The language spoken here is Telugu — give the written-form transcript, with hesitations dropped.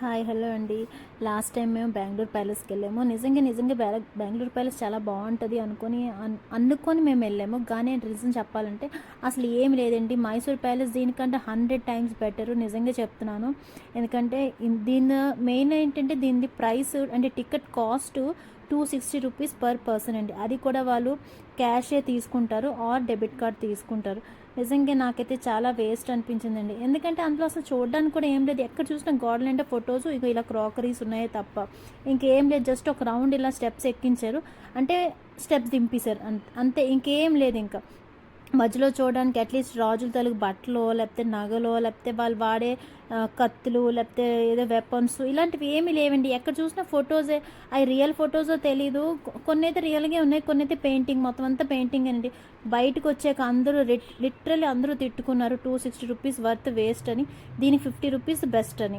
హాయ్ హలో అండి. లాస్ట్ టైం మేము బెంగళూరు ప్యాలెస్కి వెళ్ళాము. నిజంగా బెంగళూరు ప్యాలెస్ చాలా బాగుంటుంది అనుకొని మేము వెళ్ళాము. కానీ రీజన్ చెప్పాలంటే అసలు ఏమి లేదండి. మైసూర్ ప్యాలెస్ దీనికంటే 100 టైమ్స్ బెటరు, నిజంగా చెప్తున్నాను. ఎందుకంటే దీని మెయిన్ ఏంటంటే దీని ప్రైస్ అంటే ticket cost 260 rupees per person అండి. అది కూడా వాళ్ళు క్యాషే తీసుకుంటారు ఆర్ డెబిట్ కార్డ్ తీసుకుంటారు. నిజంగా నాకైతే చాలా వేస్ట్ అనిపించిందండి. ఎందుకంటే అందులో అసలు చూడడానికి కూడా ఏం లేదు. ఎక్కడ చూసినా గోడలు అంటే ఫొటోస్ ఇక ఇలా క్రాకరీస్ ఉన్నాయే తప్ప ఇంకేం లేదు. జస్ట్ ఒక రౌండ్ ఇలా స్టెప్స్ ఎక్కించారు, అంటే స్టెప్స్ దింపేశారు, అంతే, ఇంకేం లేదు. ఇంకా మధ్యలో చూడడానికి అట్లీస్ట్ రాజుల తలకు బట్టలు, లేకపోతే నగలు, లేకపోతే వాళ్ళు వాడే కత్తులు, లేకపోతే ఏదో వెపన్స్ ఇలాంటివి ఏమీ లేవండి. ఎక్కడ చూసినా ఫొటోసే. అవి రియల్ ఫొటోసో తెలీదు. కొన్ని అయితే రియల్గా ఉన్నాయి, కొన్ని అయితే పెయింటింగ్, మొత్తం అంతా పెయింటింగ్ అండి. బయటకు వచ్చాక అందరూ లిటరల్లీ అందరూ తిట్టుకున్నారు 260 రూపీస్ వర్త్ వేస్ట్ అని, దీని 50 రూపీస్ బెస్ట్ అని.